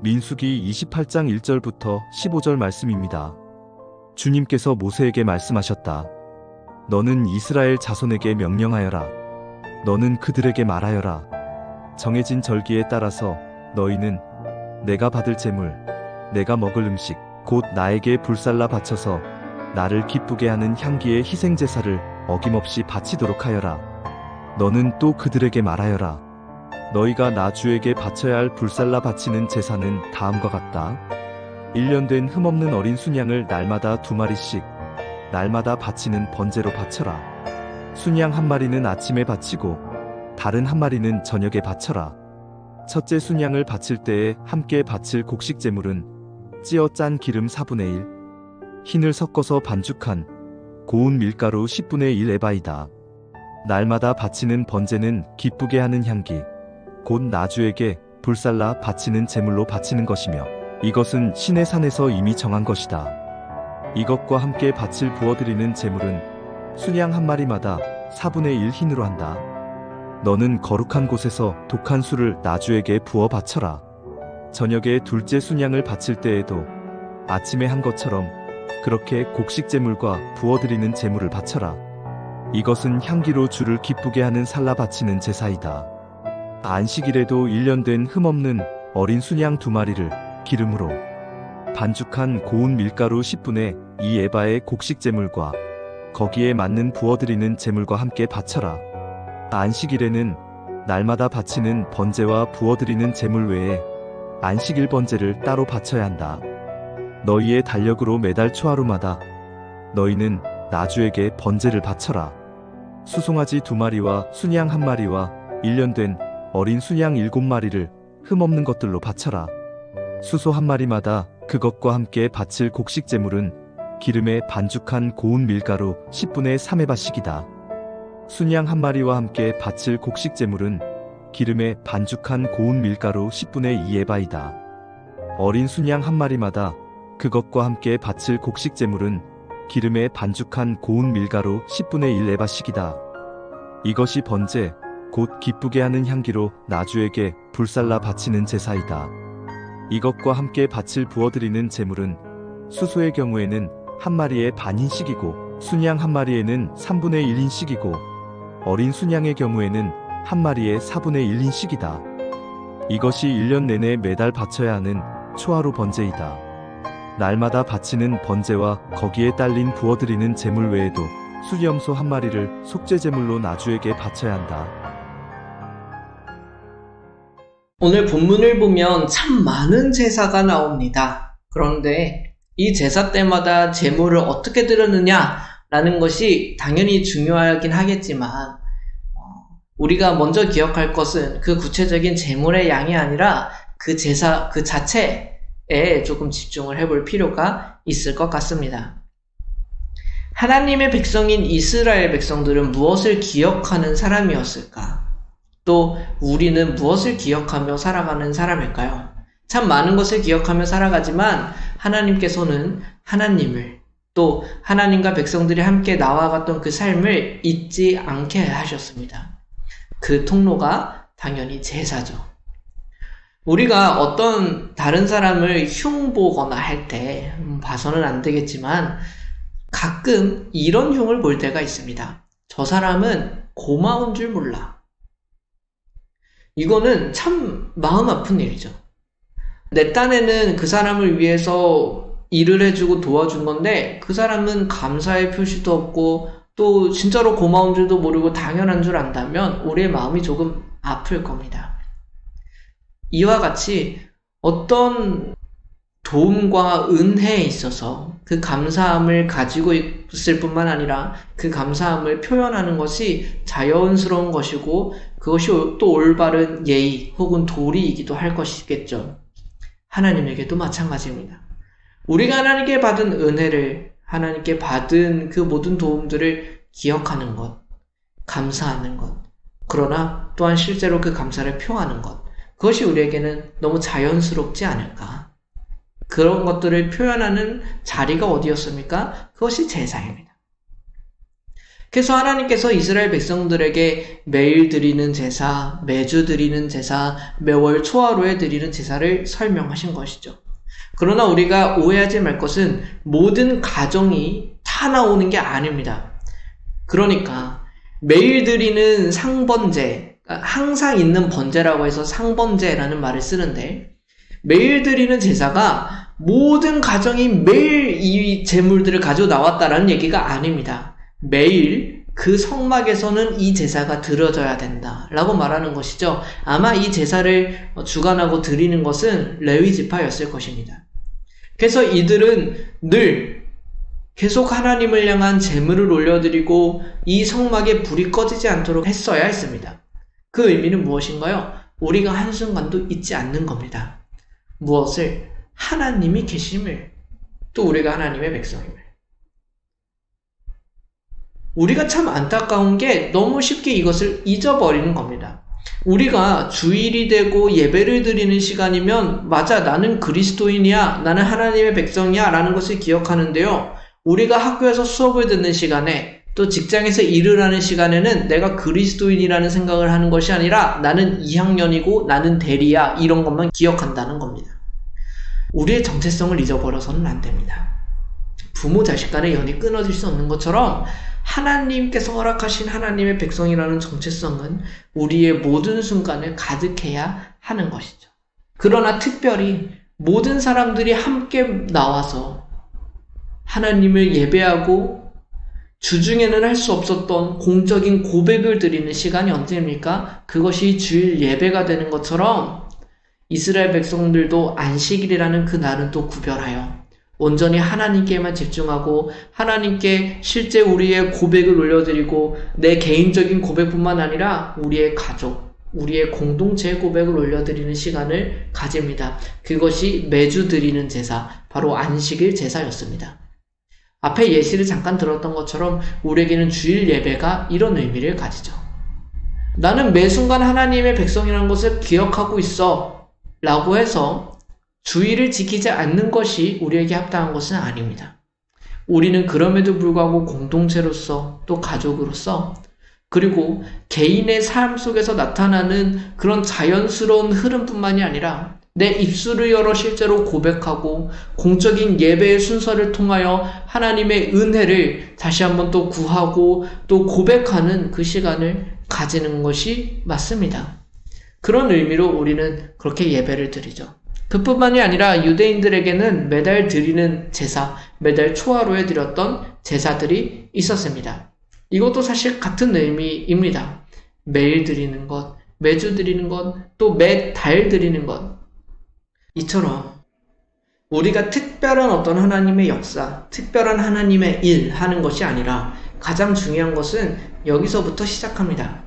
민수기 28장 1절부터 15절 말씀입니다. 주님께서 모세에게 말씀하셨다. 너는 이스라엘 자손에게 명령하여라. 너는 그들에게 말하여라. 정해진 절기에 따라서 너희는 내가 받을 제물, 내가 먹을 음식, 곧 나에게 불살라 바쳐서 나를 기쁘게 하는 향기의 희생제사를 어김없이 바치도록 하여라. 너는 또 그들에게 말하여라. 너희가 나 주에게 바쳐야 할 불살라 바치는 제사는 다음과 같다. 1년 된 흠없는 어린 순양을 날마다 2마리씩 날마다 바치는 번제로 바쳐라. 순양 1마리는 아침에 바치고 다른 1마리는 저녁에 바쳐라. 첫째 순양을 바칠 때에 함께 바칠 곡식 제물은 찌어 짠 기름 4분의 1, 흰을 섞어서 반죽한 고운 밀가루 10분의 1 에바이다. 날마다 바치는 번제는 기쁘게 하는 향기, 곧 나주에게 불살라 바치는 제물로 바치는 것이며 이것은 신의 산에서 이미 정한 것이다. 이것과 함께 바칠 부어드리는 제물은 순양 1마리마다 4분의 1 흰으로 한다. 너는 거룩한 곳에서 독한 술을 나주에게 부어 바쳐라. 저녁에 둘째 순양을 바칠 때에도 아침에 한 것처럼 그렇게 곡식 제물과 부어드리는 제물을 바쳐라. 이것은 향기로 주를 기쁘게 하는 살라 바치는 제사이다. 안식일에도 1년 된 흠없는 어린 순양 2마리를 기름으로 반죽한 고운 밀가루 10분의 2 에바의 곡식 제물과 거기에 맞는 부어드리는 제물과 함께 바쳐라. 안식일에는 날마다 바치는 번제와 부어드리는 제물 외에 안식일 번제를 따로 바쳐야 한다. 너희의 달력으로 매달 초하루마다 너희는 나주에게 번제를 바쳐라. 수송아지 2마리와 순양 1마리와 1년 된 어린 순양 7마리를 흠없는 것들로 바쳐라. 수소 1마리마다 그것과 함께 바칠 곡식 제물은 기름에 반죽한 고운 밀가루 10분의 3에바씩이다. 순양 1마리와 함께 바칠 곡식 제물은 기름에 반죽한 고운 밀가루 10분의 2에바이다. 어린 순양 1마리마다 그것과 함께 바칠 곡식 제물은 기름에 반죽한 고운 밀가루 10분의 1에바씩이다. 이것이 번제, 곧 기쁘게 하는 향기로 나주에게 불살라 바치는 제사이다. 이것과 함께 바칠 부어드리는 제물은 수소의 경우에는 1마리에 반흰씩이고 순양 1마리에는 3분의 1흰씩이고 어린 순양의 경우에는 1마리에 4분의 1흰씩이다. 이것이 1년 내내 매달 바쳐야 하는 초하루 번제이다. 날마다 바치는 번제와 거기에 딸린 부어드리는 제물 외에도 수염소 1마리를 속죄 제물로 나주에게 바쳐야 한다. 오늘 본문을 보면 참 많은 제사가 나옵니다. 그런데 이 제사 때마다 제물을 어떻게 드렸느냐라는 것이 당연히 중요하긴 하겠지만 우리가 먼저 기억할 것은 그 구체적인 제물의 양이 아니라 그 제사 그 자체에 조금 집중을 해볼 필요가 있을 것 같습니다. 하나님의 백성인 이스라엘 백성들은 무엇을 기억하는 사람이었을까? 또 우리는 무엇을 기억하며 살아가는 사람일까요? 참 많은 것을 기억하며 살아가지만 하나님께서는 하나님을 또 하나님과 백성들이 함께 나와갔던 그 삶을 잊지 않게 하셨습니다. 그 통로가 당연히 제사죠. 우리가 어떤 다른 사람을 흉보거나 할 때 봐서는 안 되겠지만 가끔 이런 흉을 볼 때가 있습니다. 저 사람은 고마운 줄 몰라. 이거는 참 마음 아픈 일이죠. 내 딴에는 그 사람을 위해서 일을 해주고 도와준 건데 그 사람은 감사의 표시도 없고 또 진짜로 고마운 줄도 모르고 당연한 줄 안다면 우리의 마음이 조금 아플 겁니다. 이와 같이 어떤 도움과 은혜에 있어서 그 감사함을 가지고 있을 뿐만 아니라 그 감사함을 표현하는 것이 자연스러운 것이고 그것이 또 올바른 예의 혹은 도리이기도 할 것이겠죠. 하나님에게도 마찬가지입니다. 우리가 하나님께 받은 은혜를 하나님께 받은 그 모든 도움들을 기억하는 것, 감사하는 것, 그러나 또한 실제로 그 감사를 표하는 것, 그것이 우리에게는 너무 자연스럽지 않을까? 그런 것들을 표현하는 자리가 어디였습니까? 그것이 제사입니다. 그래서 하나님께서 이스라엘 백성들에게 매일 드리는 제사, 매주 드리는 제사, 매월 초하루에 드리는 제사를 설명하신 것이죠. 그러나 우리가 오해하지 말 것은 모든 가정이 다 나오는 게 아닙니다. 그러니까 매일 드리는 상번제, 항상 있는 번제라고 해서 상번제라는 말을 쓰는데, 매일 드리는 제사가 모든 가정이 매일 이 제물들을 가지고 나왔다라는 얘기가 아닙니다. 매일 그 성막에서는 이 제사가 드려져야 된다 라고 말하는 것이죠. 아마 이 제사를 주관하고 드리는 것은 레위 지파였을 것입니다. 그래서 이들은 늘 계속 하나님을 향한 제물을 올려드리고 이 성막에 불이 꺼지지 않도록 했어야 했습니다. 그 의미는 무엇인가요? 우리가 한순간도 잊지 않는 겁니다. 무엇을? 하나님이 계심을, 또 우리가 하나님의 백성임을. 우리가 참 안타까운 게 너무 쉽게 이것을 잊어버리는 겁니다. 우리가 주일이 되고 예배를 드리는 시간이면 맞아, 나는 그리스도인이야, 나는 하나님의 백성이야 라는 것을 기억하는데요. 우리가 학교에서 수업을 듣는 시간에, 또 직장에서 일을 하는 시간에는 내가 그리스도인이라는 생각을 하는 것이 아니라 나는 2학년이고 나는 대리야, 이런 것만 기억한다는 겁니다. 우리의 정체성을 잊어버려서는 안 됩니다. 부모 자식 간의 연이 끊어질 수 없는 것처럼 하나님께서 허락하신 하나님의 백성이라는 정체성은 우리의 모든 순간을 가득해야 하는 것이죠. 그러나 특별히 모든 사람들이 함께 나와서 하나님을 예배하고 주중에는 할 수 없었던 공적인 고백을 드리는 시간이 언제입니까? 그것이 주일 예배가 되는 것처럼 이스라엘 백성들도 안식일이라는 그 날은 또 구별하여 온전히 하나님께만 집중하고 하나님께 실제 우리의 고백을 올려드리고 내 개인적인 고백뿐만 아니라 우리의 가족, 우리의 공동체의 고백을 올려드리는 시간을 가집니다. 그것이 매주 드리는 제사, 바로 안식일 제사였습니다. 앞에 예시를 잠깐 들었던 것처럼 우리에게는 주일 예배가 이런 의미를 가지죠. 나는 매 순간 하나님의 백성이라는 것을 기억하고 있어 라고 해서 주일을 지키지 않는 것이 우리에게 합당한 것은 아닙니다. 우리는 그럼에도 불구하고 공동체로서 또 가족으로서 그리고 개인의 삶 속에서 나타나는 그런 자연스러운 흐름뿐만이 아니라 내 입술을 열어 실제로 고백하고 공적인 예배의 순서를 통하여 하나님의 은혜를 다시 한번 또 구하고 또 고백하는 그 시간을 가지는 것이 맞습니다. 그런 의미로 우리는 그렇게 예배를 드리죠. 그뿐만이 아니라 유대인들에게는 매달 드리는 제사, 매달 초하루에 드렸던 제사들이 있었습니다. 이것도 사실 같은 의미입니다. 매일 드리는 것, 매주 드리는 것, 또 매달 드리는 것. 이처럼 우리가 특별한 어떤 하나님의 역사, 특별한 하나님의 일 하는 것이 아니라 가장 중요한 것은 여기서부터 시작합니다.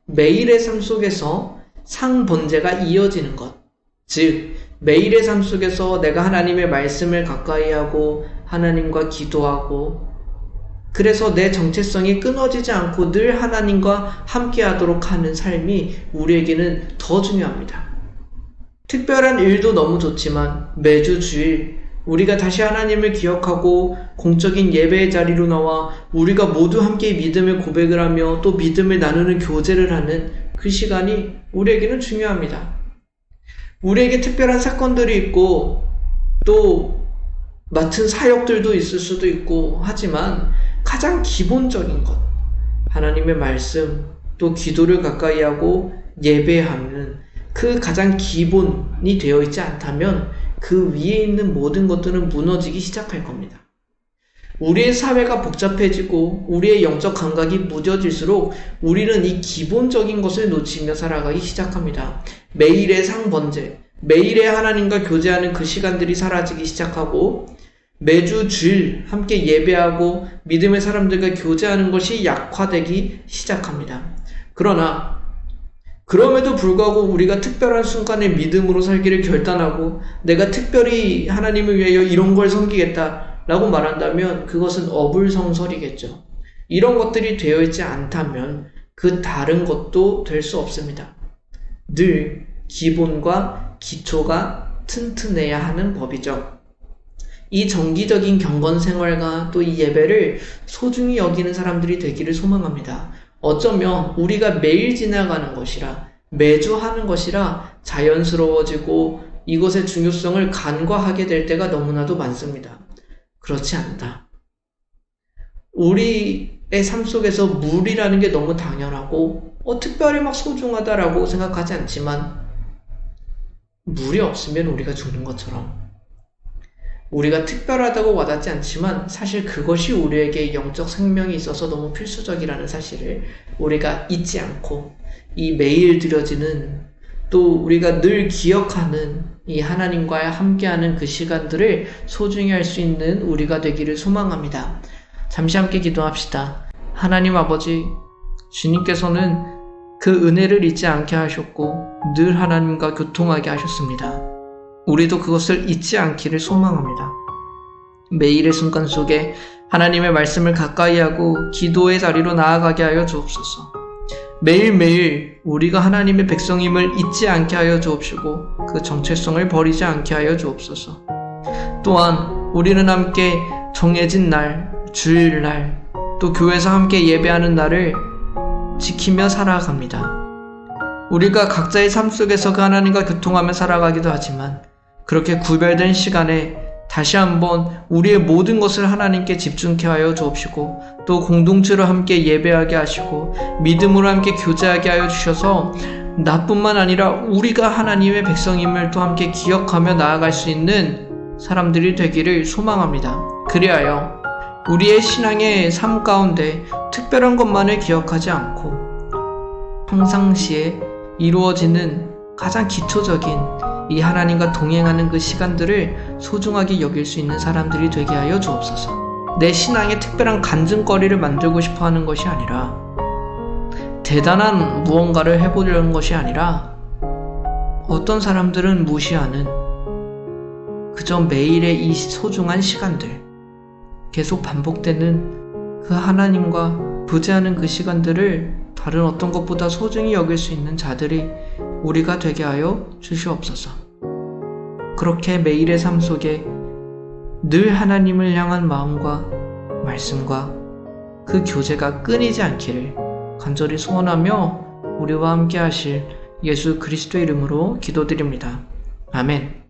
매일의 삶 속에서 상번제가 이어지는 것. 즉, 매일의 삶 속에서 내가 하나님의 말씀을 가까이 하고 하나님과 기도하고 그래서 내 정체성이 끊어지지 않고 늘 하나님과 함께 하도록 하는 삶이 우리에게는 더 중요합니다. 특별한 일도 너무 좋지만 매주 주일 우리가 다시 하나님을 기억하고 공적인 예배의 자리로 나와 우리가 모두 함께 믿음의 고백을 하며 또 믿음을 나누는 교제를 하는 그 시간이 우리에게는 중요합니다. 우리에게 특별한 사건들이 있고 또 맡은 사역들도 있을 수도 있고 하지만 가장 기본적인 것, 하나님의 말씀, 또 기도를 가까이 하고 예배하는 그 가장 기본이 되어 있지 않다면 그 위에 있는 모든 것들은 무너지기 시작할 겁니다. 우리의 사회가 복잡해지고 우리의 영적 감각이 무뎌질수록 우리는 이 기본적인 것을 놓치며 살아가기 시작합니다. 매일의 상번제, 매일의 하나님과 교제하는 그 시간들이 사라지기 시작하고 매주 주일 함께 예배하고 믿음의 사람들과 교제하는 것이 약화되기 시작합니다. 그러나 그럼에도 불구하고 우리가 특별한 순간에 믿음으로 살기를 결단하고 내가 특별히 하나님을 위하여 이런 걸 섬기겠다 라고 말한다면 그것은 어불성설이겠죠. 이런 것들이 되어 있지 않다면 그 다른 것도 될 수 없습니다. 늘 기본과 기초가 튼튼해야 하는 법이죠. 이 정기적인 경건 생활과 또 이 예배를 소중히 여기는 사람들이 되기를 소망합니다. 어쩌면 우리가 매일 지나가는 것이라, 매주 하는 것이라 자연스러워지고 이것의 중요성을 간과하게 될 때가 너무나도 많습니다. 그렇지 않다. 우리의 삶 속에서 물이라는 게 너무 당연하고 특별히 막 소중하다라고 생각하지 않지만, 물이 없으면 우리가 죽는 것처럼 우리가 특별하다고 와닿지 않지만 사실 그것이 우리에게 영적 생명이 있어서 너무 필수적이라는 사실을 우리가 잊지 않고, 이 매일 드려지는, 또 우리가 늘 기억하는 이 하나님과 함께하는 그 시간들을 소중히 할 수 있는 우리가 되기를 소망합니다. 잠시 함께 기도합시다. 하나님 아버지, 주님께서는 그 은혜를 잊지 않게 하셨고 늘 하나님과 교통하게 하셨습니다. 우리도 그것을 잊지 않기를 소망합니다. 매일의 순간 속에 하나님의 말씀을 가까이 하고 기도의 자리로 나아가게 하여 주옵소서. 매일매일 우리가 하나님의 백성임을 잊지 않게 하여 주옵시고 그 정체성을 버리지 않게 하여 주옵소서. 또한 우리는 함께 정해진 날, 주일날, 또 교회에서 함께 예배하는 날을 지키며 살아갑니다. 우리가 각자의 삶 속에서 그 하나님과 교통하며 살아가기도 하지만, 그렇게 구별된 시간에 다시 한번 우리의 모든 것을 하나님께 집중케 하여 주옵시고, 또 공동체로 함께 예배하게 하시고 믿음으로 함께 교제하게 하여 주셔서 나뿐만 아니라 우리가 하나님의 백성임을 또 함께 기억하며 나아갈 수 있는 사람들이 되기를 소망합니다. 그리하여 우리의 신앙의 삶 가운데 특별한 것만을 기억하지 않고 평상시에 이루어지는 가장 기초적인 이 하나님과 동행하는 그 시간들을 소중하게 여길 수 있는 사람들이 되게 하여 주옵소서. 내 신앙에 특별한 간증거리를 만들고 싶어 하는 것이 아니라, 대단한 무언가를 해보려는 것이 아니라, 어떤 사람들은 무시하는 그저 매일의 이 소중한 시간들, 계속 반복되는 그 하나님과 부재하는 그 시간들을 다른 어떤 것보다 소중히 여길 수 있는 자들이 우리가 되게 하여 주시옵소서. 그렇게 매일의 삶 속에 늘 하나님을 향한 마음과 말씀과 그 교제가 끊이지 않기를 간절히 소원하며 우리와 함께 하실 예수 그리스도의 이름으로 기도드립니다. 아멘.